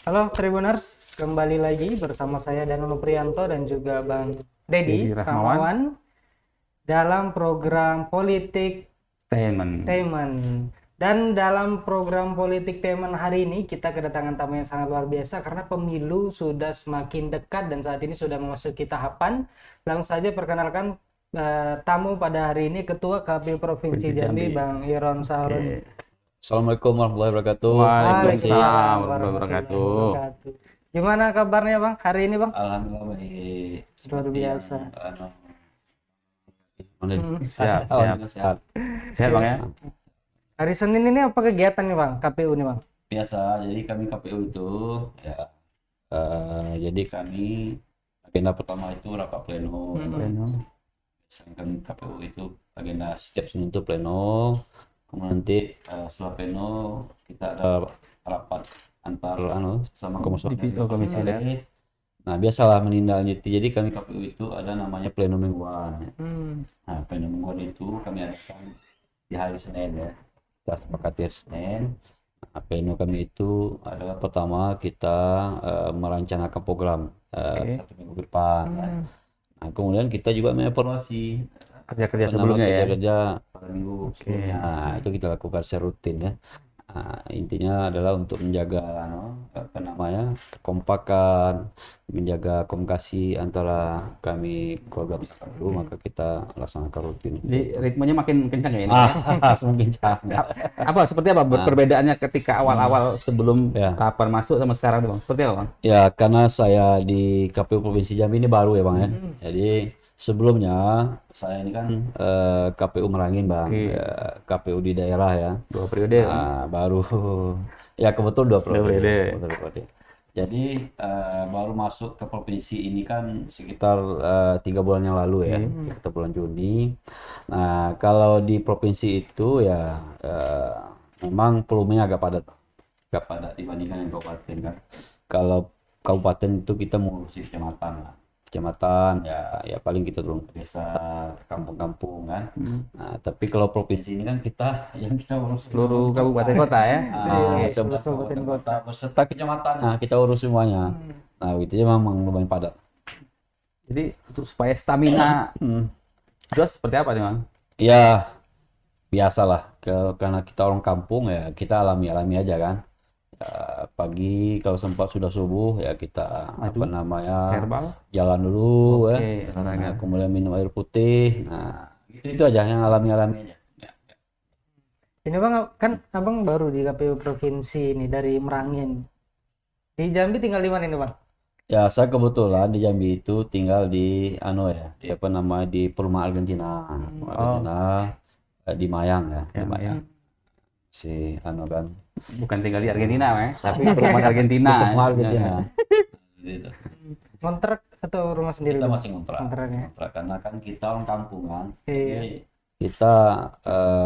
Halo Tribuners, kembali lagi bersama saya Danilo Priyanto dan juga Bang Dedi Dedi Rahmawan. Rahmawan dalam program Politik Temen. Temen. Dan dalam program Politik Temen hari ini kita kedatangan tamu yang sangat luar biasa karena pemilu sudah semakin dekat dan saat ini sudah memasuki tahapan. Langsung saja perkenalkan tamu pada hari ini Ketua KPU Provinsi Jambi, Bang Iron Sahroni. Assalamualaikum warahmatullahi wabarakatuh. Waalaikumsalam warahmatullahi wabarakatuh. Gimana kabarnya Bang hari ini Bang? Alhamdulillah baik. Luar biasa. Siap. Sehat. Sehat Bang ya? Hari Senin ini apa kegiatan nih Bang? KPU nih Bang? Biasa. Jadi kami KPU itu ya. Jadi kami agenda pertama itu rapat pleno. Biasanya kami KPU itu agenda setiap Senin itu pleno. Kemudian nanti setelah pleno kita ada rapat antar sama komisi ya. Nah biasalah menindaklanjuti. Jadi kami KPU itu ada namanya pleno mingguan. Nah pleno mingguan itu kami adakan di hari Senin ya. Kita sepakati hari Senin. Nah, pleno kami itu adalah pertama kita merencanakan program satu minggu ke depan. Nah kemudian kita juga mengevaluasi Kerja-kerja sebelumnya ya? Kerja pada minggu sebelumnya. Nah, itu kita lakukan secara rutin ya. Nah, intinya adalah untuk menjaga kekompakan, menjaga komunikasi antara kami keluarga besar dulu, maka kita laksanakan rutin. Jadi ritmenya makin kencang ya ini? Semakin kencang. Seperti apa perbedaannya ketika awal-awal sebelum Ya. tahapan masuk sama sekarang Bang? Seperti apa Bang? Ya, karena saya di KPU Provinsi Jambi ini baru ya Bang ya. Jadi sebelumnya saya ini kan KPU Merangin Bang, KPU di daerah ya. 2 periode. Nah, baru ya kebetulan 2 periode. Jadi baru masuk ke provinsi ini kan sekitar 3 bulan yang lalu ya, sekitar bulan Juni. Nah kalau di provinsi itu ya memang volumenya agak padat dibandingkan yang kabupaten kan. Kalau kabupaten itu kita mengurusi kecamatan ya paling kita turun ke desa, kampung-kampung kan. Nah, tapi kalau provinsi ini kan kita urus Seluruh kabupaten kota ya? sebelah kabupaten kota beserta kecamatan. Nah, kita urus semuanya. Nah, gitu ya memang lumayan padat. Jadi untuk supaya stamina terus seperti apa nih Bang? Ya, biasalah karena kita orang kampung ya kita alami aja kan. Pagi kalau sempat sudah subuh ya kita Herbal? jalan dulu ya. Olahraga. Nah, kemudian minum air putih. Nah, itu aja yang alami aja. Ya. Ini Bang, kan Abang baru di KPU Provinsi ini dari Merangin. Di Jambi tinggal di mana ini Bang? Ya, saya kebetulan di Jambi itu tinggal di di Perumahan Argentina. Di Mayang ya. Ya, Mayang. Si kan Bukan tinggal di Argentina tapi perumahan Argentina. Perumahan Argentina. Gitu. Kontrak atau rumah sendiri? Kita Bang? masih ngontrak Kontraknya. karena kan kita orang kampung kan. Iya. Jadi kita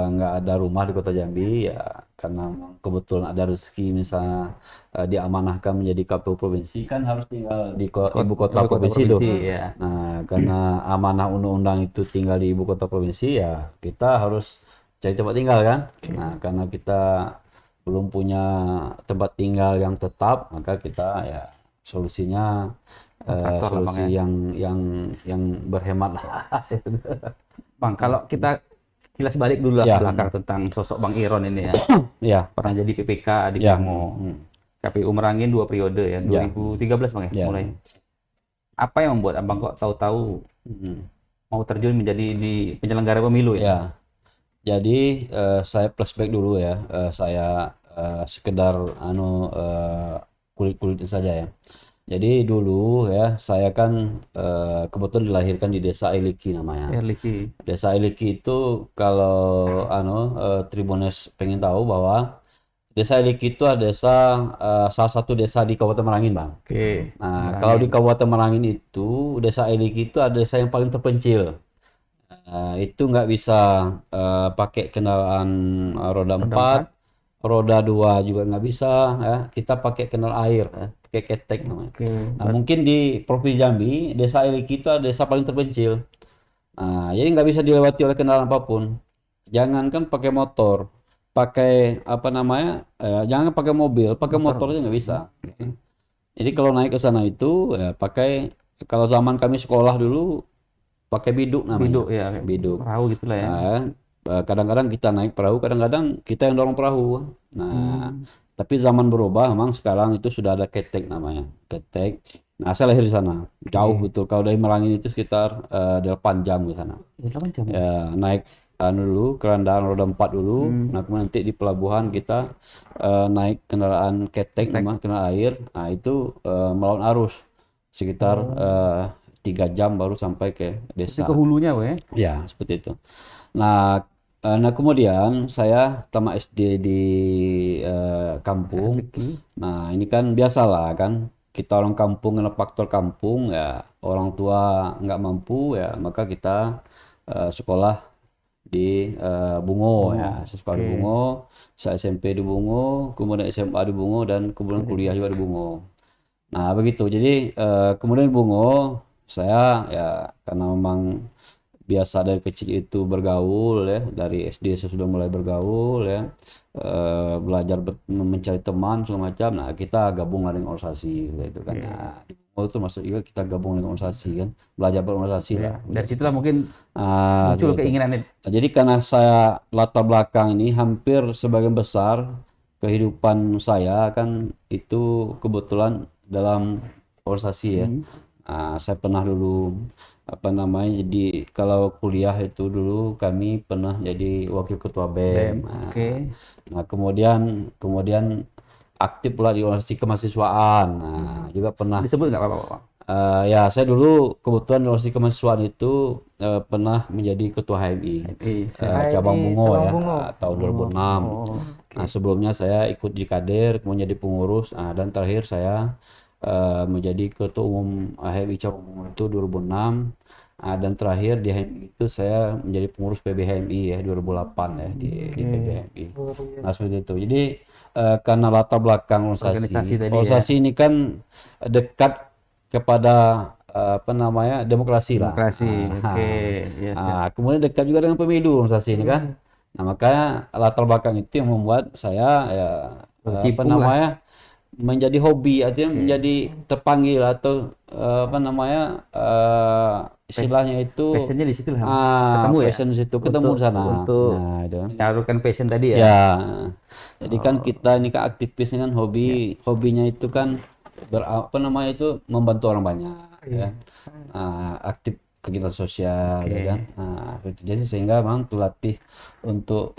nggak ada rumah di Kota Jambi ya karena kebetulan ada rezeki misalnya diamanahkan menjadi KPU provinsi kan harus tinggal di ibu kota provinsi itu. Ya. Nah, karena amanah undang-undang itu tinggal di ibu kota provinsi ya kita harus cari tempat tinggal kan. Nah, karena kita belum punya tempat tinggal yang tetap, maka kita ya solusinya solusi yang berhemat lah. Bang, kalau kita kilas balik dulu Ya. belakang tentang sosok Bang Iron ini ya. Ya. Pernah jadi PPK di Ya. Bimo. KPU Merangin 2 periode ya, 2013 Bang ya, Ya. mulai. Apa yang membuat Abang kok tahu-tahu mau terjun menjadi di penyelenggara pemilu ya? Ya. Jadi saya flashback dulu ya. Saya sekedar kulit-kulit saja ya. Jadi dulu ya saya kan kebetulan dilahirkan di Desa Iliki namanya. Erliki. Desa Iliki itu kalau Tribuners pengen tahu bahwa Desa Iliki itu adalah salah satu desa di Kabupaten Merangin, Bang. Oke. Nah, kalau di Kabupaten Merangin itu Desa Iliki itu ada desa yang paling terpencil. Itu nggak bisa pakai kendaraan roda 4, roda 2 juga nggak bisa ya. Kita pakai kendaraan air ya. Pakai ketek namanya. Nah, mungkin di Provinsi Jambi, Desa Iliki itu adalah desa paling terpencil. Nah, jadi nggak bisa dilewati oleh kendaraan apapun. Jangankan pakai motor, pakai jangan pakai mobil, pakai motor aja nggak bisa. Jadi kalau naik ke sana itu ya pakai, kalau zaman kami sekolah dulu pakai biduk namanya. Biduk ya, Biduk. perahu gitulah ya. Nah, kadang-kadang kita naik perahu, kadang-kadang kita yang dorong perahu. Nah, tapi zaman berubah, memang sekarang itu sudah ada ketek namanya, ketek. Nah, saya lahir di sana, jauh betul. Kalau dari Merangin itu sekitar 8 jam ke sana. 8 jam. Ya, naik dulu kendaraan roda 4 dulu. Nah, kemudian nanti di pelabuhan kita naik kendaraan ketek, namanya kendaraan air. Nah, itu melawan arus sekitar 3 jam baru sampai ke Itu desa. ke hulunya, we. Ya, seperti itu. Nah, kemudian saya tamat SD di kampung. Nah, ini kan biasalah kan, kita orang kampung karena faktor kampung ya, orang tua nggak mampu ya, maka kita sekolah di Bungo ya, saya sekolah di Bungo, saya SMP di Bungo, kemudian SMA di Bungo, dan kemudian kuliah juga di Bungo. Nah, begitu. Jadi kemudian di Bungo saya ya, karena memang biasa dari kecil itu bergaul ya, dari SD saya sudah mulai bergaul ya, belajar mencari teman segala macam. Nah, kita gabung dengan organisasi gitu kan. Nah, di Bungo itu masuk juga kita gabung dengan organisasi kan, belajar berorganisasi lah. Dari situlah mungkin Ah, muncul seperti itu. keinginan itu. Nah, jadi karena saya latar belakang ini hampir sebagian besar kehidupan saya kan itu kebetulan dalam organisasi ya. Saya pernah dulu apa namanya, jadi kalau kuliah itu dulu kami pernah jadi wakil ketua BEM. Nah, kemudian aktif pula di organisasi kemahasiswaan. Nah, juga pernah. Disebut nggak apa-apa, Pak? Ya, saya dulu kebetulan di organisasi kemahasiswaan itu pernah menjadi ketua HMI cabang Bungo ya, tahun 2006. Nah, sebelumnya saya ikut di kader, kemudian jadi pengurus, dan terakhir saya menjadi ketua umum HMI cabang Bungo itu 2006. Dan terakhir di HMI itu saya menjadi pengurus PBHMI ya 2008 ya di PBHMI. Nah, seperti itu. Jadi karena latar belakang Organisasi tadi organisasi ini kan dekat kepada apa namanya, demokrasi lah. Demokrasi. Yes, Kemudian dekat juga dengan pemilu organisasi ini kan. Nah, makanya latar belakang itu yang membuat saya ya apa namanya, menjadi hobi, artinya menjadi terpanggil atau apa namanya, istilahnya itu passionnya di situ lah. Ketemu ya. passion di situ, ketemu di sana. Untuk Nah, itu. menyalurkan passion tadi ya. Ya. Jadi kan kita ini kan aktivis kan, hobinya itu kan apa namanya itu membantu orang banyak ya. Aktif kegiatan sosial ya kan. Nah, jadi sehingga memang terlatih untuk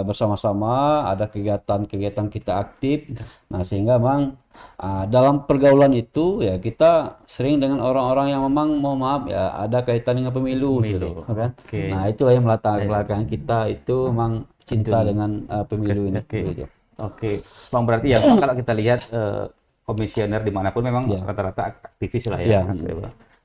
bersama-sama ada kegiatan-kegiatan kita aktif. Nah, sehingga memang dalam pergaulan itu ya kita sering dengan orang-orang yang memang, mohon maaf ya, ada kaitan dengan pemilu gitu kan. Nah, itulah yang melatar belakang kita itu memang cinta dengan pemilu ini. Oke. Bang, berarti ya kalau kita lihat komisioner dimanapun memang rata-rata aktivis lah ya.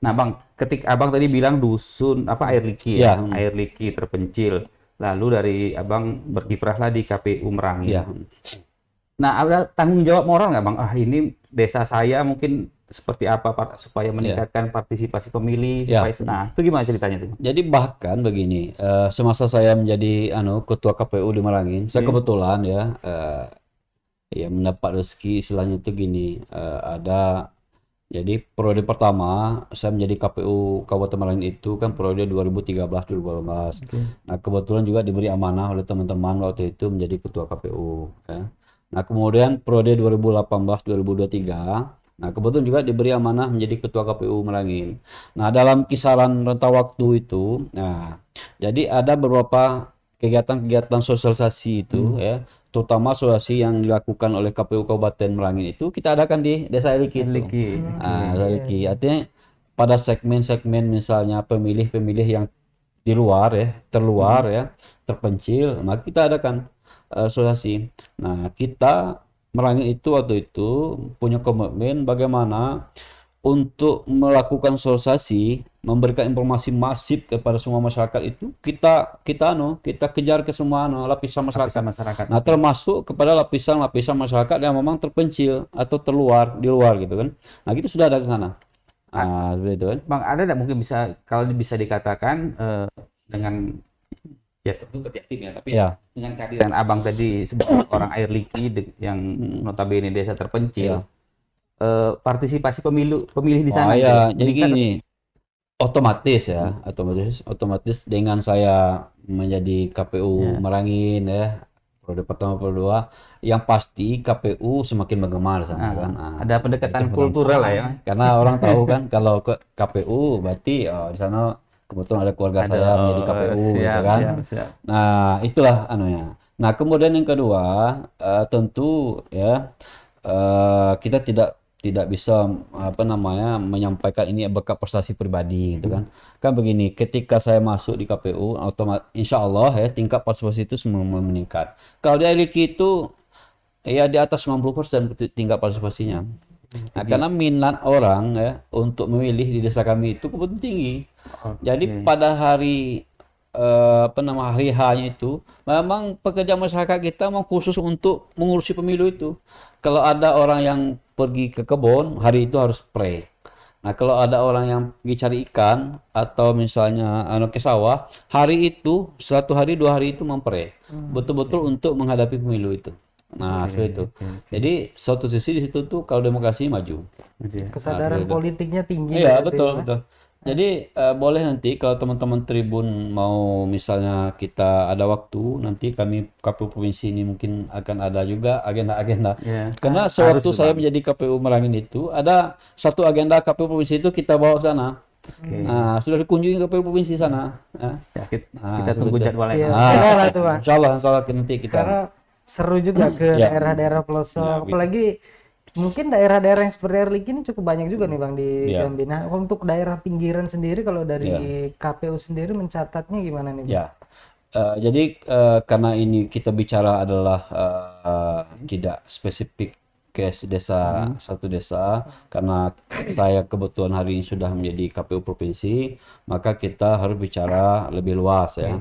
Nah, Bang, ketika Abang tadi bilang dusun air liki ya, air liki terpencil, lalu dari Abang berkiprahlah di KPU Merangin. Nah, ada tanggung jawab moral nggak, Bang? Ini desa saya mungkin seperti apa supaya meningkatkan partisipasi pemilih. Nah, itu gimana ceritanya tuh? Jadi bahkan begini, semasa saya menjadi ketua KPU di Merangin, saya kebetulan ya mendapat rezeki istilahnya itu gini, jadi periode pertama saya menjadi KPU Kabupaten Merangin itu kan periode 2013-2014. Nah, kebetulan juga diberi amanah oleh teman-teman waktu itu menjadi ketua KPU ya. Nah, kemudian periode 2018-2023, nah kebetulan juga diberi amanah menjadi ketua KPU Merangin. Nah, dalam kisaran rentang waktu itu, jadi ada beberapa kegiatan-kegiatan sosialisasi itu ya, terutama sosialisasi yang dilakukan oleh KPU Kabupaten Merangin itu kita adakan di Desa Liki. Liki. Artinya pada segmen-segmen misalnya pemilih-pemilih yang di luar ya, terluar ya, terpencil, maka kita adakan sosialisasi. Nah, kita Merangin itu waktu itu punya komitmen bagaimana untuk melakukan sosialisasi, memberikan informasi masif kepada semua masyarakat itu kita kejar ke semua lapisan masyarakat. Nah, termasuk kepada lapisan-lapisan masyarakat yang memang terpencil atau di luar gitu kan. Nah, kita sudah ada ke sana. Seperti itu kan. Bang, ada nggak mungkin kalau bisa dikatakan dengan ya tentu kerja tim ya, tapi dengan kehadiran Abang tadi sebagai orang air liki yang notabene desa terpencil, partisipasi pemilih di Oh sana? ya, gitu? jadi Meningkat? gini, otomatis ya, otomatis dengan saya menjadi KPU Merangin ya, periode pertama periode kedua, yang pasti KPU semakin mengemar sana kan. Ada pendekatan itu kultural lah ya. karena orang tahu kan kalau ke KPU berarti di sana kebetulan ada keluarga saya menjadi KPU gitu siap, kan. siap, siap. Nah, itulah anunya. Nah, kemudian yang kedua, tentu ya kita tidak bisa apa namanya menyampaikan ini berkat prestasi pribadi gitu kan. Kan begini, ketika saya masuk di KPU, insya Allah ya tingkat partisipasi itu semua meningkat. Kalau di Aliki itu ya di atas 90% tingkat partisipasinya. Nah, karena minat orang ya untuk memilih di desa kami itu kebetulan tinggi. Jadi pada hari apa nama hari H-nya itu memang pekerja masyarakat kita memang khusus untuk mengurusi pemilu itu. Kalau ada orang yang pergi ke kebun, hari itu harus spray. Nah, kalau ada orang yang pergi cari ikan atau misalnya ke sawah, hari itu satu hari dua hari itu mempre. Betul-betul untuk menghadapi pemilu itu. Nah, seperti itu. Jadi suatu sisi di situ tuh kalau demokrasi maju. Kesadaran politiknya tinggi. Iya, berarti, betul, Pak. betul. Jadi boleh nanti kalau teman-teman Tribun mau misalnya kita ada waktu nanti kami KPU provinsi ini mungkin akan ada juga agenda-agenda. Ya. Karena sewaktu saya menjadi KPU Merangin itu ada satu agenda KPU provinsi itu kita bawa ke sana. Nah, sudah dikunjungi KPU provinsi sana. Ya, kita tunggu jadwalnya. Iya, segera lah tuh, Pak. Insya Allah nanti kita. Karena seru juga ke Ya. daerah-daerah pelosok, apalagi mungkin daerah-daerah yang seperti Erlik ini cukup banyak juga nih Bang di Ya. Jambi. Nah, untuk daerah pinggiran sendiri kalau dari KPU sendiri mencatatnya gimana nih Bang? Ya, jadi karena ini kita bicara adalah tidak spesifik ke desa satu desa, karena saya kebetulan hari ini sudah menjadi KPU provinsi, maka kita harus bicara lebih luas ya.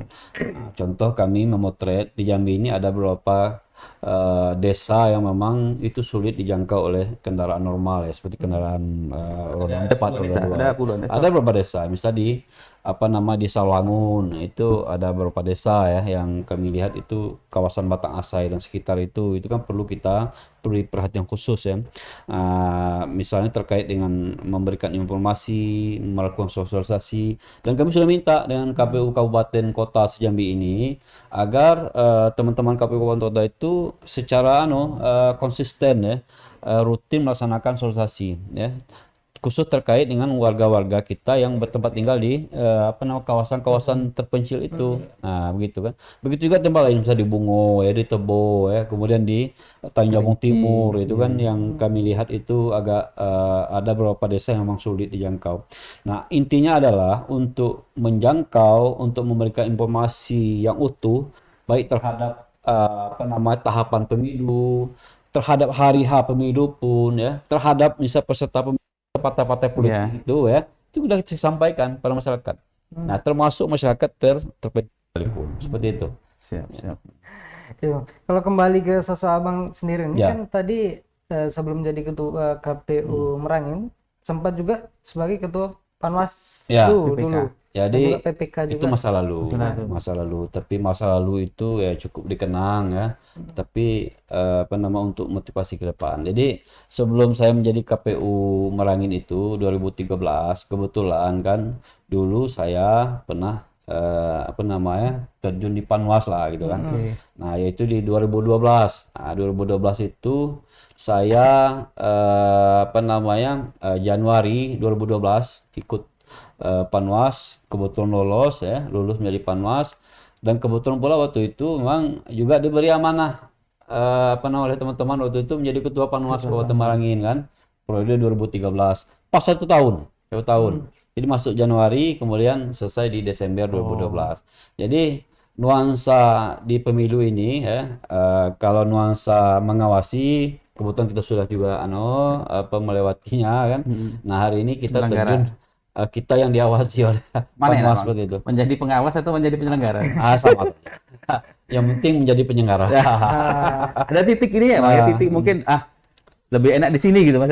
Contoh kami memotret di Jambi ini ada beberapa desa yang memang itu sulit dijangkau oleh kendaraan normal ya, seperti kendaraan roda 4, roda 2. Ada beberapa desa, misalnya di di Sawangun itu ada beberapa desa ya yang kami lihat itu kawasan Batang Asai dan sekitar itu kan perlu kita beri perhatian khusus ya. Misalnya terkait dengan memberikan informasi, melakukan sosialisasi, dan kami sudah minta dengan KPU Kabupaten Kota Jambi ini agar teman-teman KPU Kabupaten Kota itu secara konsisten ya rutin melaksanakan sosialisasi ya, khusus terkait dengan warga-warga kita yang bertempat tinggal di kawasan-kawasan terpencil itu. Nah, begitu kan. Begitu juga tempat lain, misalnya di Bungo ya, di Tebo ya, kemudian di Tanjung Jabung Timur itu kan yang kami lihat itu agak ada beberapa desa yang memang sulit dijangkau. Nah, intinya adalah untuk menjangkau, untuk memberikan informasi yang utuh baik terhadap tahapan pemilu, terhadap hari H pemilu pun ya, terhadap misal peserta pemilu, partai-partai politik itu ya, itu sudah disampaikan pada masyarakat. Nah, termasuk masyarakat terpencil seperti itu. Siap. Iya. Kalau kembali ke sosok Abang sendiri ini Ya. kan tadi sebelum jadi ketua KPU Merangin sempat juga sebagai ketua Panwas Ya, dulu. Jadi Dan juga PPK juga. itu masa lalu. Tapi masa lalu itu ya cukup dikenang ya. Tapi untuk motivasi ke depan. Jadi sebelum saya menjadi KPU Merangin itu 2013, kebetulan kan dulu saya pernah terjun di Panwas lah gitu kan. Nah, yaitu di 2012. Nah, 2012 itu saya Januari 2012 ikut Panwas, kebetulan lulus menjadi Panwas, dan kebetulan pula waktu itu memang juga diberi amanah oleh teman-teman waktu itu menjadi ketua Panwas Kabupaten Merangin kan, periode 2013, pas 1 tahun. Jadi masuk Januari, kemudian selesai di Desember 2012. Jadi nuansa di pemilu ini ya, kalau nuansa mengawasi, kebetulan kita sudah juga melewatinya kan. Nah, hari ini kita terjun, kita yang diawasi oleh Panwas seperti itu. Menjadi pengawas atau menjadi penyelenggara? Sama. Yang penting menjadi penyelenggara. Ada titik ini ya, Bang? Titik mungkin lebih enak di sini gitu, Mas.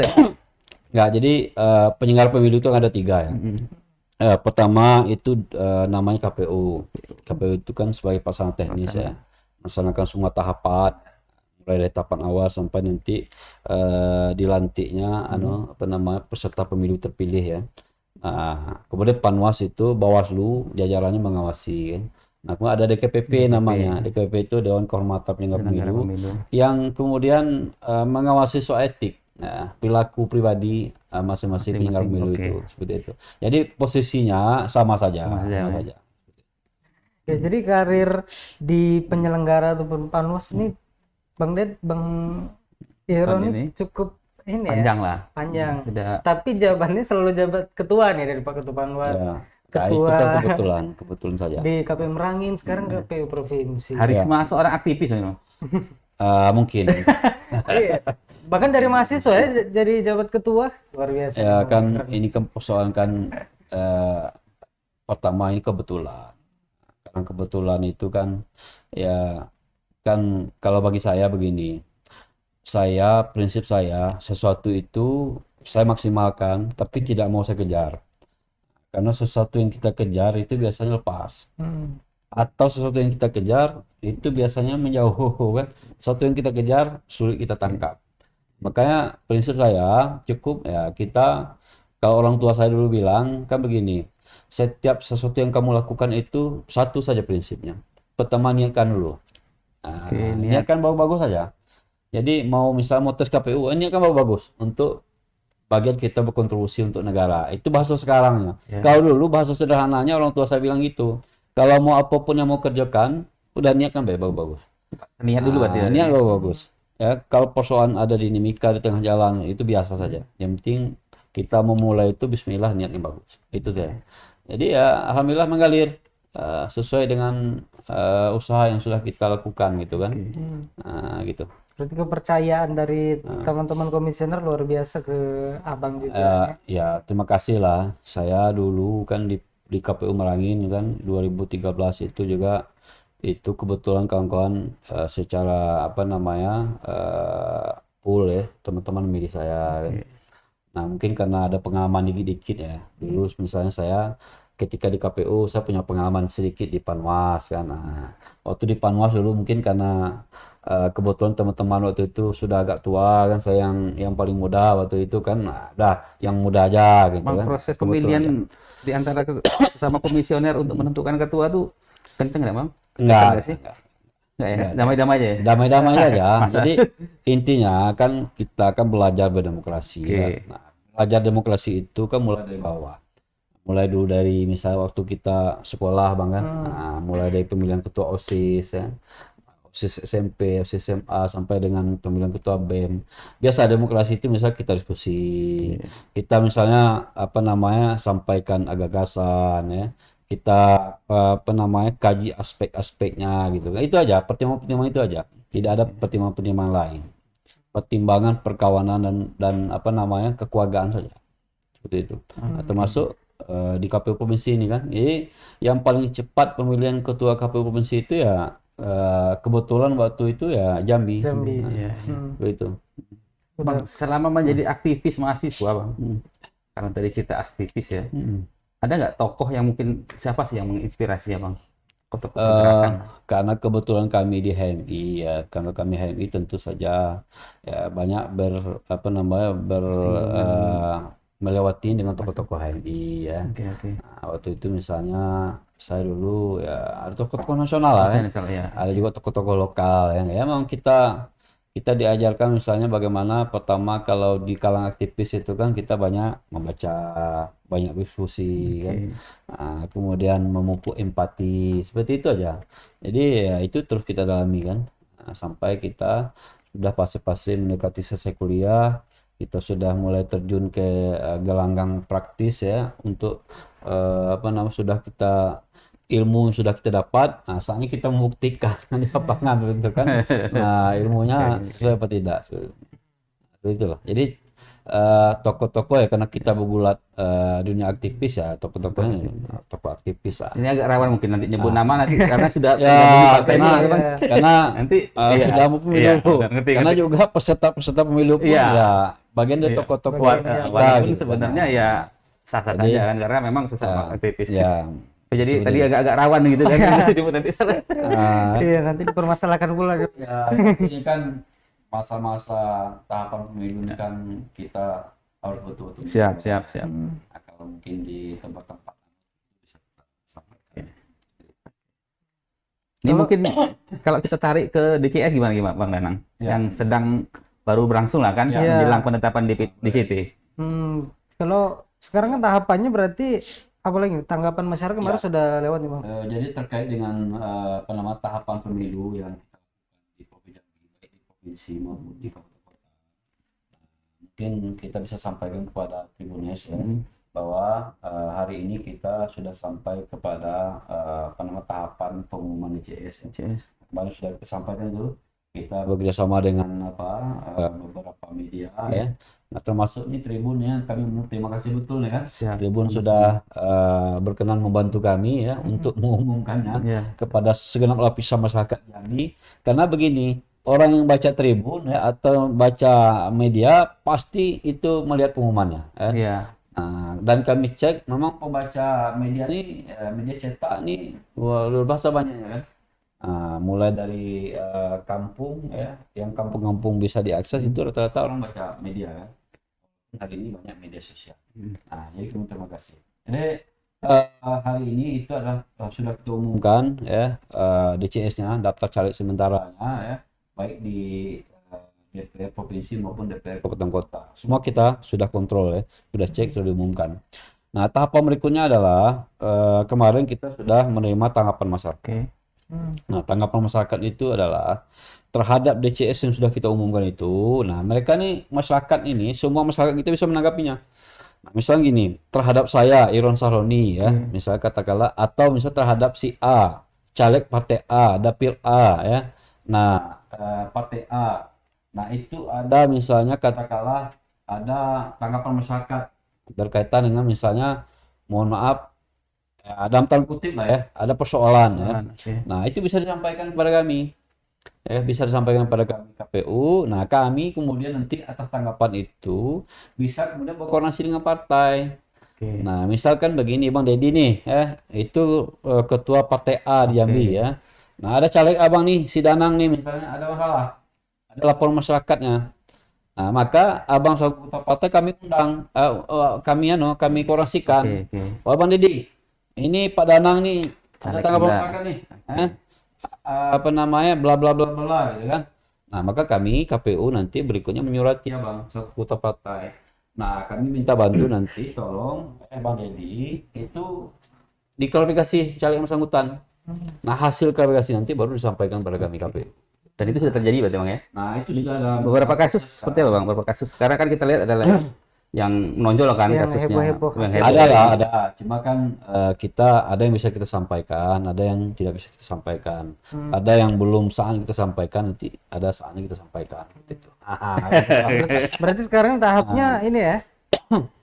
Enggak, jadi penyelenggara pemilu itu ada 3 ya. Pertama itu namanya KPU. KPU itu kan sebagai pasangan teknis ya, melaksanakan semua tahapan, mulai dari tahapan awal sampai nanti dilantiknya peserta pemilu terpilih ya. Nah, kemudian Panwas itu Bawaslu jajarannya mengawasi kan. Nah, kemudian ada DKPP namanya. DKPP itu Dewan Kehormatan Penyelenggara Pemilu yang kemudian mengawasi soal etik. Nah, perilaku pribadi masing-masing penyelenggara pemilu itu seperti itu. Jadi posisinya sama saja. Ya, jadi karir di penyelenggara ataupun Panwas ini Bang Ded, Bang Iro ini cukup panjang lah. Panjang. Tapi jawabannya selalu jabat ketua nih dari Pak Ketua Panwas. Ya. Ketua itu kan kebetulan saja. Di KPU Merangin, sekarang KPU Provinsi. Harisma seorang aktivis ini. Mungkin. Iya. Bahkan dari mahasiswa ya jadi jabat ketua, luar biasa. Ya kan ini kan persoalan kan pertama ini kebetulan. Karena kebetulan itu kan ya kan kalau bagi saya begini. Prinsip saya sesuatu itu saya maksimalkan tapi tidak mau saya kejar. Karena sesuatu yang kita kejar itu biasanya lepas. Atau sesuatu yang kita kejar itu biasanya menjauh kan. Sesuatu yang kita kejar sulit kita tangkap. Makanya prinsip saya cukup ya kita, kalau orang tua saya dulu bilang kan begini, setiap sesuatu yang kamu lakukan itu satu saja prinsipnya. Pertama niatkan dulu. Niatkan bagus-bagus saja. Jadi mau misalnya mau tes KPU, ini kan bagus untuk bagian kita berkontribusi untuk negara. Itu bahasa sekarangnya. Kalau dulu bahasa sederhananya orang tua saya bilang gitu. Kalau mau apapun yang mau kerjakan, udah niatkan bagus-bagus. Niat dulu berarti. Niat bagus. Ya, kalau persoalan ada dinamika di tengah jalan itu biasa saja. Yang penting kita memulai itu bismillah niatnya bagus. Itu saya. Jadi ya alhamdulillah mengalir sesuai dengan usaha yang sudah kita lakukan gitu kan. Gitu. Berarti kepercayaan dari teman-teman komisioner luar biasa ke Abang juga. Ya, terima kasih lah. Saya dulu kan di KPU Merangin kan 2013 itu juga itu kebetulan kawan-kawan secara pool ya teman-teman milih saya kan. Nah mungkin karena ada pengalaman dikit-dikit ya. Dulu misalnya saya ketika di KPU saya punya pengalaman sedikit di Panwas kan. Nah, waktu di Panwas dulu mungkin karena kebetulan teman-teman waktu itu sudah agak tua kan, saya yang paling muda waktu itu kan. Nah, yang muda aja gitu kan. Proses pemilihan di antara sesama komisioner untuk menentukan ketua tuh kenceng nggak Bang? Enggak sih? Enggak ya? Damai-damai aja ya? Damai-damai aja. Jadi intinya kan kita akan belajar berdemokrasi. Kan? Nah, belajar demokrasi itu kan mulai dari bawah. Mulai dulu dari misalnya waktu kita sekolah Bang kan. Nah, mulai dari pemilihan ketua OSIS ya. OSIS SMP, OSIS SMA sampai dengan pemilihan ketua BEM. Biasa demokrasi itu misalnya kita diskusi. Kita misalnya sampaikan gagasan ya. Kita kaji aspek-aspeknya gitu. Itu aja, pertimbangan-pertimbangan itu aja. Tidak ada pertimbangan-pertimbangan lain. Pertimbangan perkawanan dan kekeluargaan saja. Seperti itu. Nah, termasuk di KPU provinsi ini kan. Jadi yang paling cepat pemilihan ketua KPU provinsi itu ya kebetulan waktu itu ya Jambi. Begitu. Bang, selama menjadi aktivis mahasiswa Bang. Karena tadi cerita aktivis ya. Ada nggak tokoh yang mungkin siapa sih yang menginspirasi ya Bang? Karena kebetulan kami di HMI ya, karena kami HMI tentu saja ya banyak melewati dengan tokoh-tokoh HMI ya. Nah, waktu itu misalnya saya dulu ya ada tokoh-tokoh nasional lah ya. Ada juga tokoh-tokoh lokal ya. Memang kita diajarkan misalnya bagaimana pertama kalau di kalangan aktivis itu kan kita banyak membaca, banyak diskusi kan. Nah, kemudian memupuk empati seperti itu aja. Jadi ya itu terus kita dalami kan. Nah, sampai kita sudah fase-fase mendekati selesai kuliah, kita sudah mulai terjun ke gelanggang praktis ya untuk sudah kita ilmu sudah kita dapat, nah saatnya kita membuktikan di lapangan gitu kan. Nah ilmunya sesuai apa tidak, itulah. Jadi tokoh-tokoh ya karena kita bergulat dunia aktivis ya tokoh-tokohnya tokoh aktivis lah. Ini agak rawan mungkin nanti nyebut nama nanti karena sudah karena nanti sudah mau pemilu, karena juga peserta pemilu pun ya bagian dari tokoh-tokoh kita gitu, sebenarnya ya sah-sah saja kan karena memang sesama aktivis. Ya. Jadi tadi agak-agak rawan gitu kan nanti salah. Iya nanti dipermasalahkan pula. Ya ini kan masa-masa tahapan pemilu ini kan kita harus betul-betul Siap. Nah, kalau mungkin di tempat-tempat bisa kita sampaikan. Ini mungkin kalau kita tarik ke DCS gimana Bang Danang? Ya. Yang sedang baru berlangsung lah kan, Ya. menjelang penetapan DPT. Kalau sekarang kan tahapannya berarti apalagi tanggapan masyarakat kemarin sudah lewat nih Bang. Jadi terkait dengan tahapan pemilu yang kita lakukan di provinsi maupun di kabupaten kota, mungkin kita bisa sampaikan kepada Tribunnews ya, bahwa hari ini kita sudah sampai kepada tahapan pengumuman DCS. Kemarin sudah kita sampaikan dulu, kita bekerjasama dengan beberapa media ya. Nah, termasuk ini Tribun ya, kami terima kasih betul ya kan. Tribun sudah berkenan membantu kami ya untuk mengumumkannya kepada segenap lapisan masyarakat Jambi. Karena begini, orang yang baca Tribun ya atau baca media pasti itu melihat pengumumannya. Nah, dan kami cek memang pembaca media ini, media cetak ini luar biasa banyak ya kan. Mulai dari kampung ya, yang kampung-kampung bisa diakses itu rata-rata orang baca media kan. Hari ini banyak media sosial. Nah, jadi terima kasih. Jadi hari ini itu adalah sudah kita umumkan ya DCS-nya, daftar caleg sementaranya ya, baik di DPR provinsi maupun DPR kabupaten kota. Semua kita sudah kontrol ya, sudah cek, sudah diumumkan. Nah, tahapan berikutnya adalah kemarin kita sudah menerima tanggapan masyarakat. Nah, tanggapan masyarakat itu adalah terhadap DCS yang sudah kita umumkan itu. Nah, mereka nih, masyarakat ini, semua masyarakat kita bisa menanggapinya. Nah, misalnya gini, terhadap saya Iron Sahroni ya, misalnya katakanlah, atau misalnya terhadap si A, caleg partai A, dapil A ya. Nah, partai A. Nah, itu ada misalnya katakanlah ada tanggapan masyarakat berkaitan dengan misalnya, mohon maaf, dalam tanda kutip lah ya, ada persoalan ya. Nah, itu bisa disampaikan kepada kami. Bisa disampaikan kepada kami KPU. Nah, kami kemudian nanti atas tanggapan itu bisa kemudian berkoordinasi dengan partai. Nah, misalkan begini Bang Dedi nih ya, itu ketua partai A di Jambi ya. Nah, ada caleg Abang nih, si Danang nih misalnya ada masalah. Ada laporan masyarakatnya. Nah, maka Abang selaku ketua partai kami undang, kami koordinasikan. Oh, Bang Dedi, ini Pak Danang nih ada tanggapan masyarakat nih. Bla bla bla bla gitu kan. Nah, maka kami KPU nanti berikutnya menyurati Abang selaku ketua partai. Nah, kami minta bantu nanti tolong Bang Dedi itu diklarifikasi caleg yang bersangkutan. Nah, hasil klarifikasi nanti baru disampaikan pada kami KPU. Dan itu sudah terjadi berarti Bang ya? Nah, itu sudah ada beberapa kasus seperti apa Bang? Beberapa kasus. Sekarang kan kita lihat adalah yang menonjol kan yang kasusnya. heboh-heboh. Ada. Cuma kan kita ada yang bisa kita sampaikan, ada yang tidak bisa kita sampaikan. Ada yang belum saatnya kita sampaikan, nanti ada saatnya kita sampaikan gitu. Berarti sekarang tahapnya ini ya.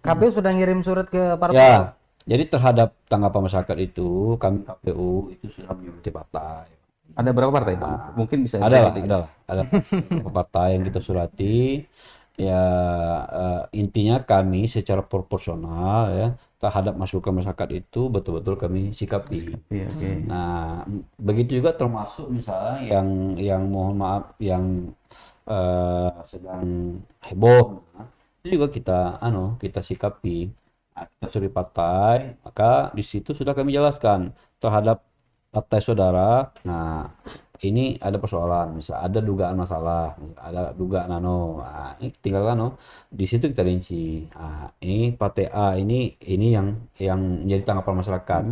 KPU sudah ngirim surat ke partai. Ya, jadi terhadap tanggapan masyarakat itu kami KPU itu sudah menyurati partai. Ada berapa partai Bang? Mungkin bisa Ada beberapa partai yang kita surati. Ya, intinya kami secara proporsional ya terhadap masukan masyarakat itu betul-betul kami sikapi. Nah, begitu juga termasuk misalnya yang mohon maaf yang sedang heboh, itu juga kita sikapi. Nah, kita suri partai, maka di situ sudah kami jelaskan terhadap partai saudara. Nah, ini ada persoalan, misal ada dugaan masalah, ada dugaan nah, ini tinggal di situ kita rinci. Nah, ini partai A ini yang menjadi tanggapan masyarakat.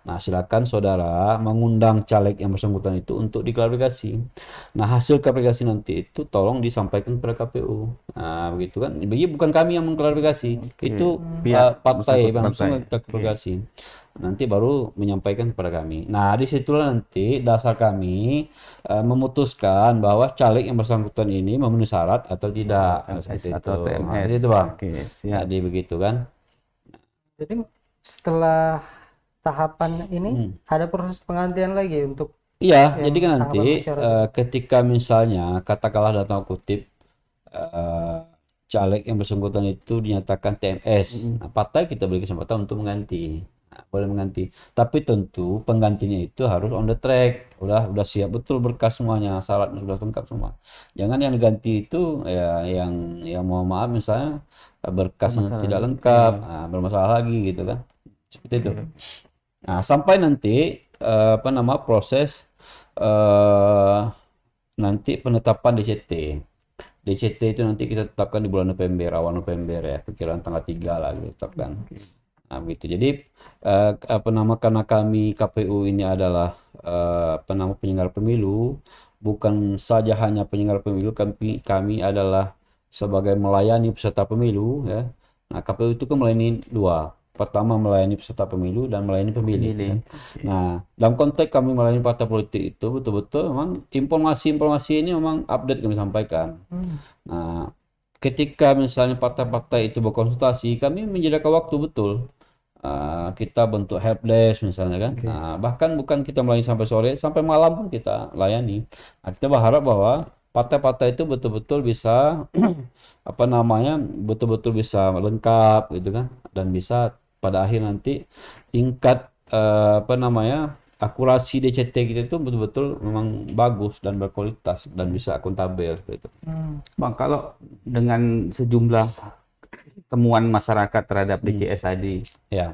Nah, silakan saudara mengundang caleg yang bersangkutan itu untuk diklarifikasi. Nah, hasil klarifikasi nanti itu tolong disampaikan kepada KPU. Nah, begitu kan. Bagi bukan kami yang mengklarifikasi, itu partai langsung kita klarifikasi. Nanti baru menyampaikan kepada kami. Nah, disitulah nanti dasar kami memutuskan bahwa caleg yang bersangkutan ini memenuhi syarat atau tidak. Atau TMS. Itu Bang. Jadi begitu kan. Jadi setelah tahapan ini ada proses penggantian lagi untuk jadi kan nanti ketika misalnya katakanlah dalam kutip caleg yang bersangkutan itu dinyatakan TMS. Nah, partai kita beri kesempatan untuk mengganti. boleh mengganti. Tapi tentu penggantinya itu harus on the track, udah siap betul berkas semuanya, syaratnya sudah lengkap semua. Jangan yang diganti itu ya yang mohon maaf misalnya berkasnya tidak lengkap, bermasalah lagi gitu kan. Seperti itu. Nah, sampai nanti proses nanti penetapan DCT. DCT itu nanti kita tetapkan di bulan November, awal November ya, perkiraan tanggal 3 lah kita tetapkan. Nah, begitu. Jadi karena kami KPU ini adalah penyelenggara pemilu, bukan saja hanya penyelenggara pemilu, kami adalah sebagai melayani peserta pemilu ya. Nah, KPU itu kan melayani dua. Pertama melayani peserta pemilu dan melayani pemilih. Kan? Nah, dalam konteks kami melayani partai politik itu betul-betul memang informasi-informasi ini memang update kami sampaikan. Nah, ketika misalnya partai-partai itu berkonsultasi, kami menyediakan waktu betul. Kita bentuk helpdesk misalnya kan. Nah, bahkan bukan kita melayani sampai sore, sampai malam pun kita layani. Nah, kita berharap bahwa partai-partai itu betul-betul bisa betul-betul bisa lengkap gitu kan, dan bisa pada akhir nanti tingkat akurasi DCT kita itu betul-betul memang bagus dan berkualitas dan bisa akuntabel gitu. Bang, kalau dengan sejumlah temuan masyarakat terhadap DCS tadi, ya,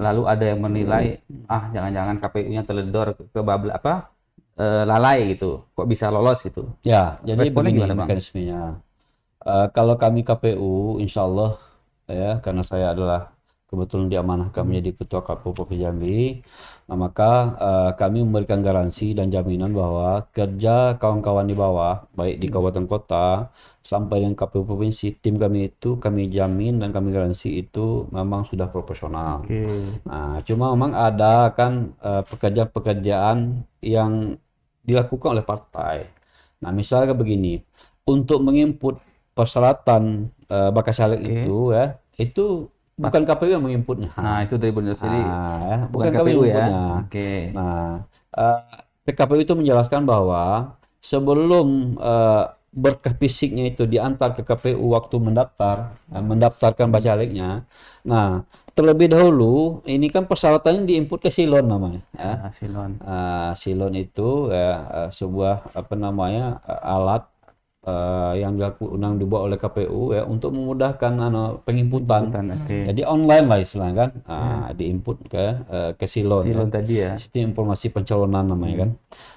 lalu ada yang menilai jangan-jangan KPU-nya teledor ke lalai gitu, kok bisa lolos gitu. Ya, jadi responnya begini gimana, Bang? mekanismenya. Kalau kami KPU, insya Allah ya, karena saya adalah kebetulan diamanahkan menjadi Ketua KPU Provinsi Jambi, nah maka kami memberikan garansi dan jaminan bahwa kerja kawan-kawan di bawah, baik di kabupaten kota sampai dengan KPU Provinsi, tim kami itu kami jamin dan kami garansi itu memang sudah profesional. Nah, cuma memang ada kan pekerjaan-pekerjaan yang dilakukan oleh partai. Nah, misalnya begini, untuk menginput persyaratan bakal caleg itu ya, itu bukan KPU yang menginputnya. Nah, itu dari benar sendiri. Bukan KPU ya. menginputnya. Nah, PKPU itu menjelaskan bahwa sebelum berkas fisiknya itu diantar ke KPU waktu mendaftarkan bacalegnya. Nah, terlebih dahulu ini kan persyaratannya diinput ke silon namanya. Silon. Silon itu sebuah alat yang dibuat oleh KPU ya untuk memudahkan penginputan. Jadi online lah istilahnya kan. Diinput ke silon. Silon tadi ya. Sistem informasi pencalonan namanya kan.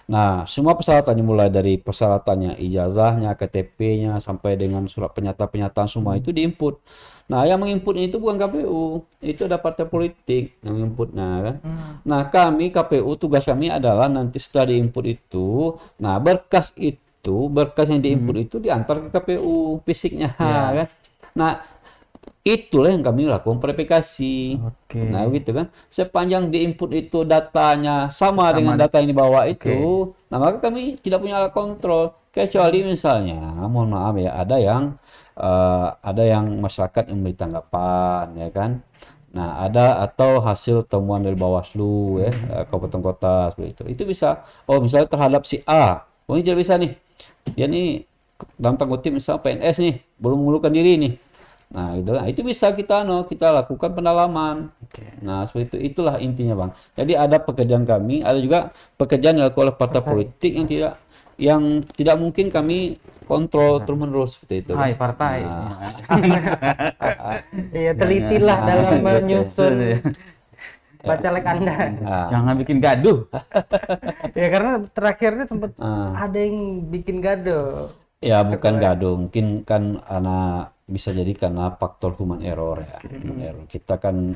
Nah, semua persyaratannya mulai dari persyaratannya, ijazahnya, KTP-nya sampai dengan surat pernyataan semua itu diinput. Nah, yang menginputnya itu bukan KPU, itu ada partai politik yang menginputnya kan. Nah, kami KPU tugas kami adalah nanti setelah diinput itu, nah berkas yang diinput itu diantar ke KPU fisiknya kan. Nah, itulah yang kami lakukan verifikasi. Nah, gitu kan. Sepanjang diinput itu datanya sama dengan data yang dibawa itu, nah maka kami tidak punya alat kontrol. Kecuali misalnya, mohon maaf ya, ada yang masyarakat yang memberi tanggapan, ya kan. Nah, atau hasil temuan dari Bawaslu ya, kabupaten kota seperti itu. Itu bisa, misalnya terhadap si A, ini tidak bisa nih. Dia nih dalam tanda kutip misalnya PNS nih, belum mengundurkan diri nih. Nah, itu bisa kita lakukan pendalaman. Nah, seperti itu, itulah intinya, Bang. Jadi ada pekerjaan kami, ada juga pekerjaan yang dilakukan oleh partai politik yang tidak mungkin kami kontrol terus-menerus seperti itu. Hai partai. Iya, telitilah dalam menyusun bacalek Anda. Jangan bikin gaduh. Ya karena terakhirnya sempat ada yang bikin gaduh. Ya bukan gaduh, mungkin kan bisa jadi karena faktor human error ya. Human error. Kita kan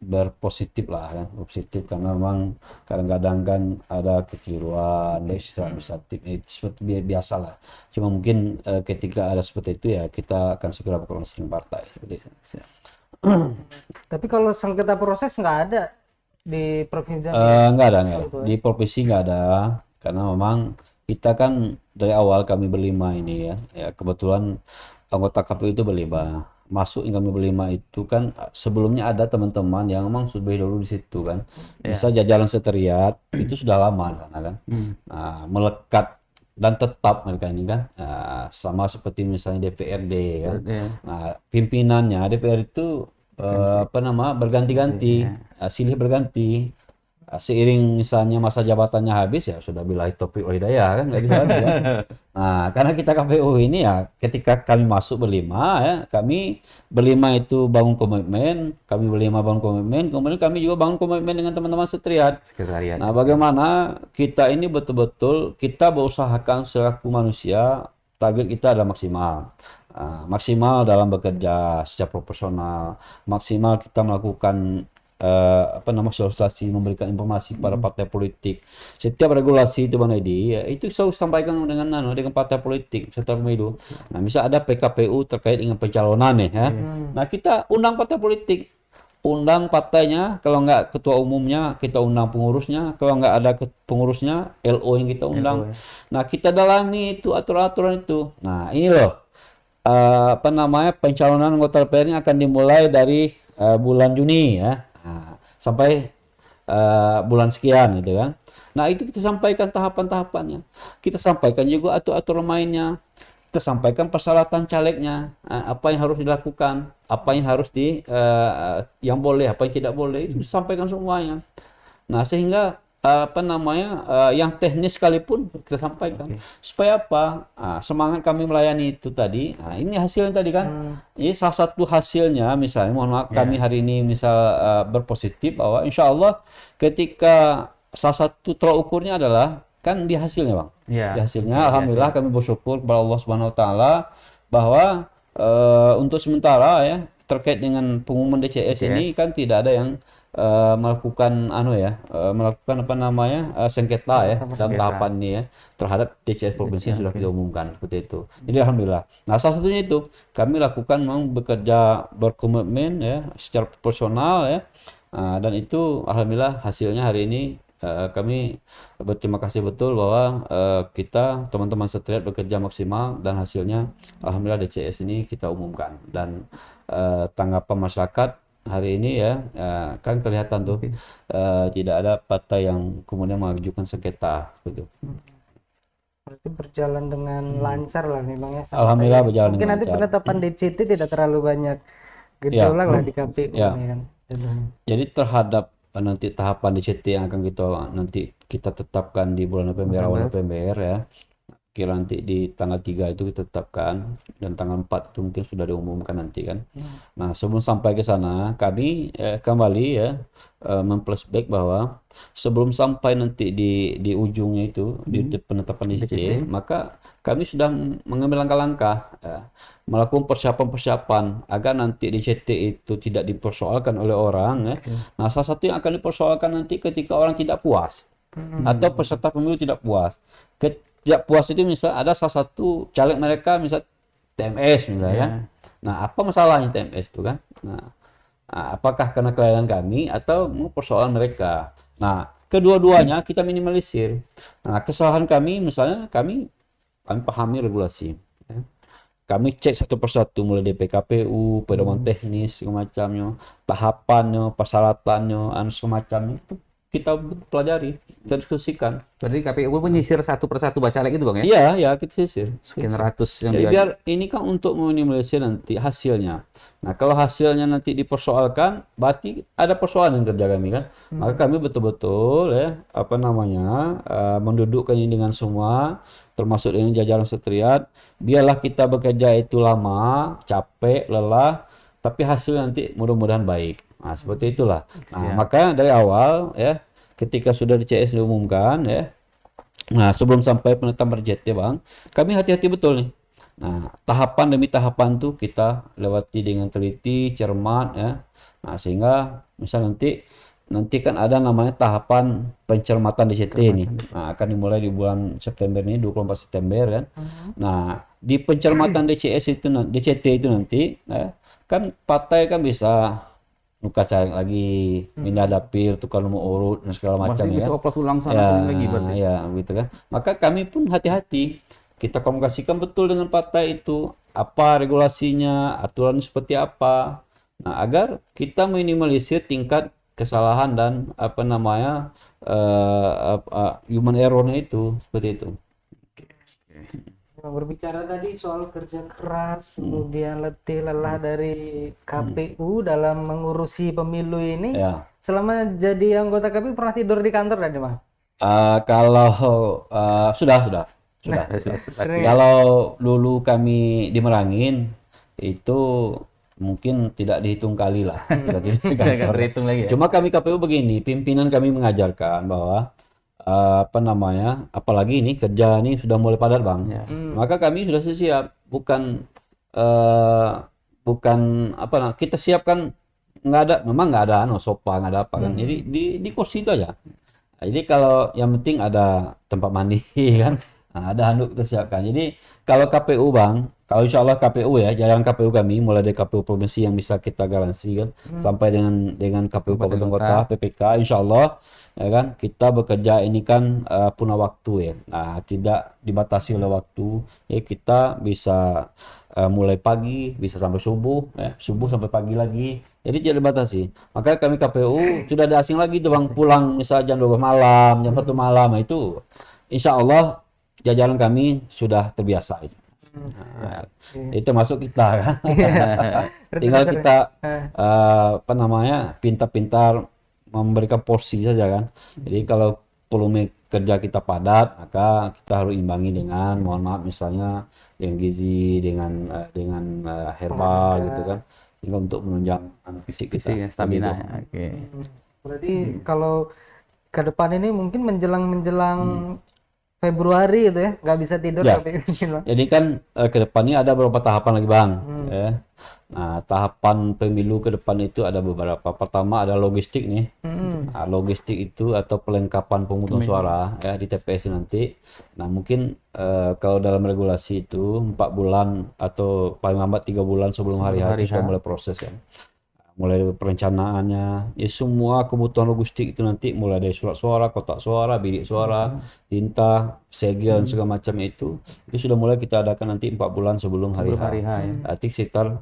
berpositif lah kan, positif karena memang kadang-kadang kan ada kekeliruan dari secara administratif, itu seperti biasa lah. Cuma mungkin ketika ada seperti itu ya kita akan segera berkoordinasi dengan partai. Tapi kalau sengketa proses nggak ada di provinsi Jambi? Nggak ada. Di provinsi nggak ada, karena memang kita kan dari awal kami berlima ini ya kebetulan anggota KPU itu berlima. Masuk yang kami berlima itu kan sebelumnya ada teman-teman yang memang sudah dulu di situ kan. Bisa jajaran sekretariat itu sudah lama kan. Nah, melekat dan tetap mereka ini kan sama seperti misalnya DPRD kan. Nah, pimpinannya DPR itu berganti-ganti, silih berganti. Seiring misalnya masa jabatannya habis ya sudah billahi taufiq wal hidayah kan nggak bisa lagi kan. Nah, karena kita KPU ini ya ketika kami masuk berlima ya, kami berlima itu bangun komitmen, kami berlima bangun komitmen, kemudian kami juga bangun komitmen dengan teman-teman sekretariat. Nah, bagaimana kita ini betul-betul kita berusahakan selaku manusia target kita adalah maksimal. Maksimal dalam bekerja secara proporsional, maksimal kita melakukan sosialisasi, memberikan informasi kepada partai politik. Setiap regulasi itu Bang Edi, ya, itu selalu sampaikan dengan partai politik setelah pemilu. Nah, misal ada PKPU terkait dengan pencalonan nih, ya. Nah, kita undang partai politik, undang partainya, kalau nggak ketua umumnya, kita undang pengurusnya, kalau nggak ada pengurusnya, LO yang kita undang. Nah, kita dalami itu aturan-aturan itu. Nah, ini loh, pencalonan anggota DPR ini akan dimulai dari bulan Juni ya. Nah, sampai bulan sekian gitu kan. Nah, itu kita sampaikan tahapan-tahapannya. Kita sampaikan juga aturan mainnya. Kita sampaikan persyaratan calegnya, apa yang harus dilakukan, apa yang harus yang boleh, apa yang tidak boleh, itu disampaikan semuanya. Nah, sehingga yang teknis sekalipun kita sampaikan. Supaya apa? Semangat kami melayani itu tadi. Nah, ini hasilnya tadi kan. Ini salah satu hasilnya, misalnya mohon maaf kami hari ini misal berpositif bahwa insya Allah ketika salah satu tolak ukurnya adalah kan di hasilnya Bang. Di hasilnya alhamdulillah kami bersyukur kepada Allah Subhanahu wa taala bahwa untuk sementara ya terkait dengan pengumuman DCS ini kan tidak ada yang melakukan sengketa ya dalam tahapan ini ya terhadap DCS provinsi yang sudah kita umumkan seperti itu. Jadi alhamdulillah. Nah, salah satunya itu kami lakukan memang bekerja berkomitmen ya secara proporsional ya. Dan itu alhamdulillah hasilnya hari ini kami berterima kasih betul bahwa kita teman-teman sekretariat bekerja maksimal dan hasilnya alhamdulillah DCS ini kita umumkan dan tanggapan masyarakat hari ini ya kan kelihatan tuh tidak ada partai yang kemudian mengajukan sengketa gitu. Berarti berjalan dengan lancar lah nih Bang ya. Alhamdulillah berjalan mungkin dengan nanti lancar. penetapan DCT tidak terlalu banyak gejolak lah di KPU ini kan. Jadi terhadap nanti tahapan DCT yang akan kita tetapkan di bulan November awal November ya. Kira nanti di tanggal 3 itu kita tetapkan dan tanggal 4 itu mungkin sudah diumumkan nanti kan. Nah, sebelum sampai ke sana kami kembali ya memflashback bahwa sebelum sampai nanti di ujungnya itu di penetapan DCT, maka kami sudah mengambil langkah-langkah melakukan persiapan-persiapan agar nanti DCT itu tidak dipersoalkan oleh orang ya. Nah, salah satu yang akan dipersoalkan nanti ketika orang tidak puas atau peserta pemilu tidak puas. Tidak puas itu misal ada salah satu caleg mereka misal TMS misalnya. Nah, apa masalahnya TMS itu kan? Nah, apakah karena kelalaian kami atau persoalan mereka? Nah, kedua-duanya kita minimalisir. Nah, kesalahan kami misalnya kami pahami regulasi. Ya. Kami cek satu persatu mulai dari PKPU, pedoman teknis semacamnya, tahapannya, persyaratannya, semacamnya itu kita pelajari, kita diskusikan. Berarti KPU menyisir satu persatu bacalek itu Bang ya? Iya, kita sisir. Sekian ratus yang jadi biar ini kan untuk meminimalisir nanti hasilnya. Nah, kalau hasilnya nanti dipersoalkan, berarti ada persoalan yang terjadi kami kan. Maka kami betul-betul ya mendudukkan ini dengan semua, termasuk dengan jajaran sekretariat. Biarlah kita bekerja itu lama, capek, lelah, tapi hasil nanti mudah-mudahan baik. Nah, seperti itulah. Nah, maka dari awal ya, ketika sudah DCS diumumkan ya, nah sebelum sampai penetapan DCT Bang, kami hati-hati betul nih. Nah, tahapan demi tahapan tuh kita lewati dengan teliti, cermat ya. Nah, sehingga misal nanti kan ada namanya tahapan pencermatan DCT ini. Nah, akan dimulai di bulan September ini, 24 September kan. Nah, di pencermatan DCT itu nanti kan partai kan bisa tukar caleg lagi, pindah dapil, tukar nomor urut dan segala macam ya. Oplos ulang sana lagi berarti. Ya, gitu kan. Maka kami pun hati-hati. Kita komunikasikan betul dengan partai itu, apa regulasinya, aturan seperti apa. Nah, agar kita minimalisir tingkat kesalahan dan human error-nya itu seperti itu. Berbicara tadi soal kerja keras, kemudian letih lelah dari KPU dalam mengurusi pemilu ini. Ya. Selama jadi anggota KPU pernah tidur di kantor tadi, Bang? Kalau sudah. Pasti. Kalau dulu kami di Merangin itu mungkin tidak dihitung kali lah. Tidak dihitung kali. Nggak terhitung lagi ya. Cuma kami KPU begini, pimpinan kami mengajarkan bahwa apalagi ini kerja ini sudah mulai padat, Bang. Ya. Maka kami sudah siap, bukan kita siapkan, memang nggak ada sofa, nggak ada apa kan. Jadi di kursi itu aja. Nah, jadi kalau yang penting ada tempat mandi kan. Nah, ada handuk kita siapkan. Jadi kalau KPU, Bang, kalau insya Allah KPU ya, jajaran KPU kami mulai dari KPU provinsi yang bisa kita garansi kan, sampai dengan KPU kabupaten kota, PPK, insya Allah ya kan, kita bekerja ini kan punah waktu ya. Nah, tidak dibatasi oleh waktu. Ya kita bisa mulai pagi, bisa sampai subuh, subuh sampai pagi lagi. Jadi tidak dibatasi. Maka kami KPU sudah ada asing lagi tuh, Bang, pulang misalnya jam 12 malam, jam 1 malam, nah, itu insya Allah jajaran kami sudah terbiasa itu. Nah, itu masuk kita kan. Tinggal kita pintar-pintar memberikan porsi saja kan. Jadi kalau volume kerja kita padat, maka kita harus imbangi dengan, mohon maaf misalnya dengan gizi, dengan herbal gitu kan. Sehingga untuk menunjang fisik kita, stamina. Oke. Berarti kalau ke depan ini mungkin menjelang Februari itu ya, nggak bisa tidur Ya. KPU. Jadi kan ke depannya ada beberapa tahapan lagi, Bang. Ya. Nah, tahapan pemilu ke depan itu ada beberapa. Pertama ada logistik nih. Nah, logistik itu atau pelengkapan pemungutan suara ya di TPS nanti. Nah, mungkin kalau dalam regulasi itu 4 bulan atau paling lambat 3 bulan sebelum hari H itu sudah mulai proses ya. Mulai dari perencanaannya, ya semua kebutuhan logistik itu nanti mulai dari surat suara, kotak suara, bilik suara, tinta, segel dan segala macam itu sudah mulai kita adakan nanti 4 bulan sebelum hari H. Nanti sekitar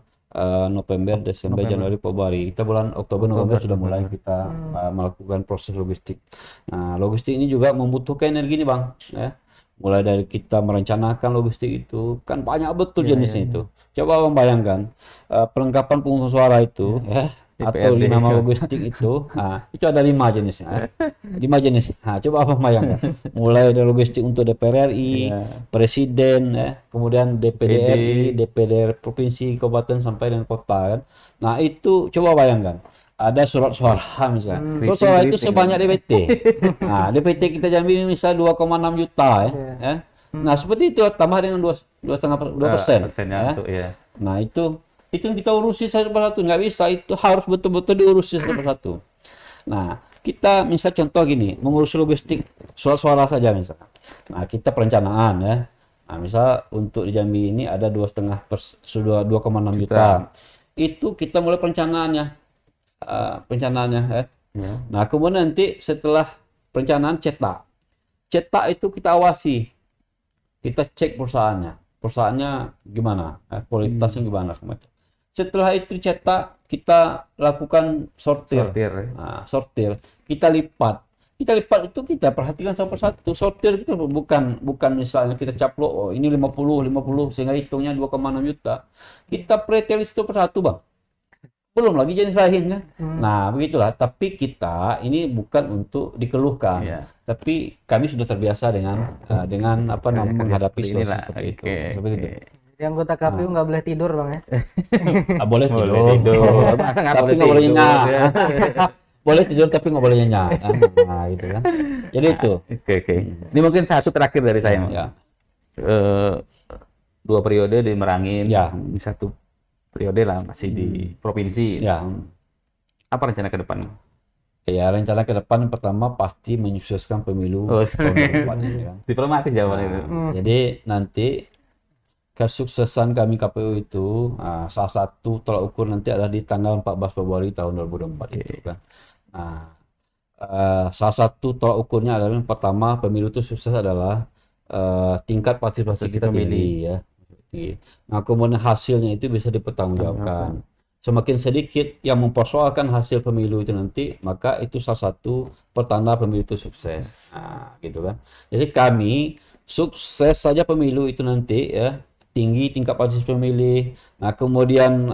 November, Desember, Januari, Februari. Kita bulan Oktober, November sudah mulai kita melakukan proses logistik. Nah, logistik ini juga membutuhkan energi nih, Bang. Ya. Mulai dari kita merencanakan logistik itu kan banyak betul jenisnya itu. Coba Abang bayangkan perlengkapan pemungutan suara itu ya, atau 5 logistik itu, nah, itu ada 5 jenisnya. 5 jenis. Nah, coba Abang bayangkan. Mulai dari logistik untuk DPR RI, Presiden, ya, kemudian DPD RI, DPD provinsi, kabupaten sampai dengan kota kan. Nah, itu coba bayangkan. Ada surat suara misalnya. Surat suara itu sebanyak DPT. Nah, DPT kita Jambi ini misalnya 2,6 juta ya. Nah, seperti itu tambah dengan 2,5%. Ya. Nah, itu yang kita urusi satu persatu, nggak bisa, itu harus betul-betul diurusi satu persatu. Nah, kita misal contoh gini, mengurus logistik surat suara saja misalnya. Nah, kita perencanaan ya. Nah, misal untuk di Jambi ini ada 2,6 juta. Itu kita mulai perencanaannya ya. Nah, kemudian nanti setelah perencanaan cetak itu kita awasi, kita cek perusahaannya gimana, kualitasnya gimana semacam. Setelah itu cetak, kita lakukan sortir. Nah, sortir kita lipat itu kita perhatikan satu persatu. Sortir itu bukan misalnya kita caplok ini 50 sehingga hitungnya 2,6 juta. Kita pretel itu persatu, Bang. Belum lagi jenis lain kan. Nah, begitulah. Tapi kita ini bukan untuk dikeluhkan. Tapi kami sudah terbiasa dengan menghadapi situasi seperti itu. Seperti itu. Yang anggota KPU nggak boleh tidur, Bang ya? Boleh tidur. Tapi nggak boleh nyenyak. Boleh tidur tapi nggak boleh nyenyak. Nah, gitu kan. Jadi itu. Oke. Ini mungkin satu terakhir dari saya. Ya. 2 periode di Merangin. Ya. Satu periode lah masih di provinsi. Ya. Apa rencana ke depan? Ya, rencana ke depan pertama pasti menyukseskan pemilu tahun depan ini kan. Diplomatis jawabannya itu. Jadi nanti kesuksesan kami KPU itu salah satu tolak ukur nanti adalah di tanggal 14 Februari tahun 2024 itu kan. Nah, salah satu tolak ukurnya adalah yang pertama pemilu itu sukses adalah tingkat partisipasi kita tinggi ya. Nah, kemudian hasilnya itu bisa dipertanggungjawabkan. Semakin sedikit yang mempersoalkan hasil pemilu itu nanti, maka itu salah satu pertanda pemilu itu sukses. Nah, gitu kan. Jadi kami sukses saja pemilu itu nanti ya, tinggi tingkat partisipasi pemilih. Nah, kemudian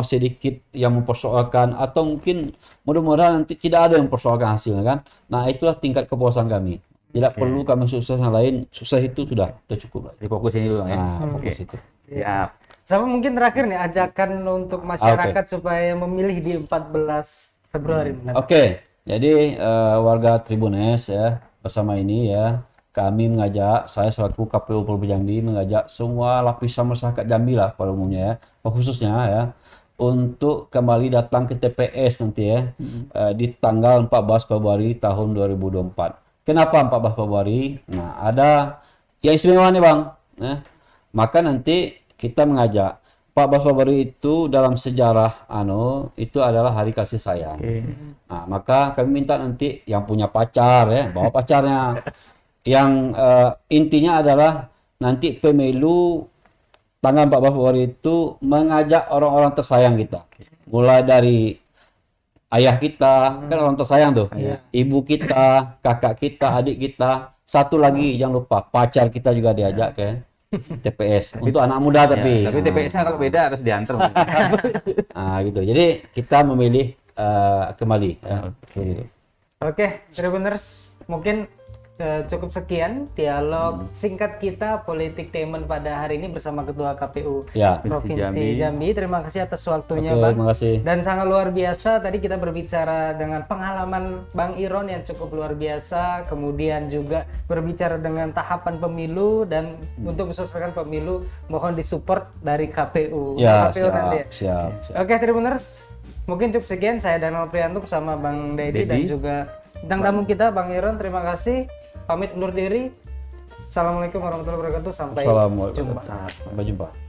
sedikit yang mempersoalkan atau mungkin mudah-mudahan nanti tidak ada yang mempersoalkan hasilnya kan. Nah, itulah tingkat kepuasan kami. Tidak perlu kami sukses yang lain, sukses itu sudah cukup lah. Fokus ini dulu Bang ya. Nah, fokus itu. Siap. Sama mungkin terakhir nih ajakan untuk masyarakat supaya memilih di 14 Februari. Oke. Jadi warga Tribunes ya, bersama ini ya, kami mengajak, saya selaku KPU Provinsi Jambi mengajak semua lapisan masyarakat Jambi lah pada umumnya ya, khususnya ya, untuk kembali datang ke TPS nanti ya, di tanggal 14 Februari tahun 2024. Kenapa 14 Februari? Nah, ada yang istimewa nih Bang. Nah, maka nanti kita mengajak 14 Februari itu dalam sejarah itu adalah hari kasih sayang. Nah, maka kami minta nanti yang punya pacar ya, bawa pacarnya. Yang intinya adalah nanti pemilu tanggal 14 Februari itu mengajak orang-orang tersayang kita. Mulai dari ayah kita, kan orang tersayang tuh. Ibu kita, kakak kita, adik kita. Satu lagi jangan lupa, pacar kita juga diajak ke TPS. Untuk anak muda tapi. Tapi TPS-nya kalau beda harus diantar. Nah, gitu. Jadi kita memilih kembali. Ya. Oke, Tribuners, mungkin cukup sekian dialog singkat kita politik temen pada hari ini bersama Ketua KPU Provinsi Jambi. Terima kasih atas waktunya Bang. Terima kasih. Dan sangat luar biasa tadi kita berbicara dengan pengalaman Bang Iron yang cukup luar biasa, kemudian juga berbicara dengan tahapan pemilu dan untuk mensukseskan pemilu mohon disupport dari KPU. Ya, KPU nanti. Siap. Oke, Tribuners, mungkin cukup sekian. Saya Daniel Prianto bersama Bang Dedi dan juga bintang tamu kita Bang Iron. Terima kasih. Pamit undur diri. Assalamualaikum warahmatullahi wabarakatuh. Sampai jumpa. Sampai jumpa.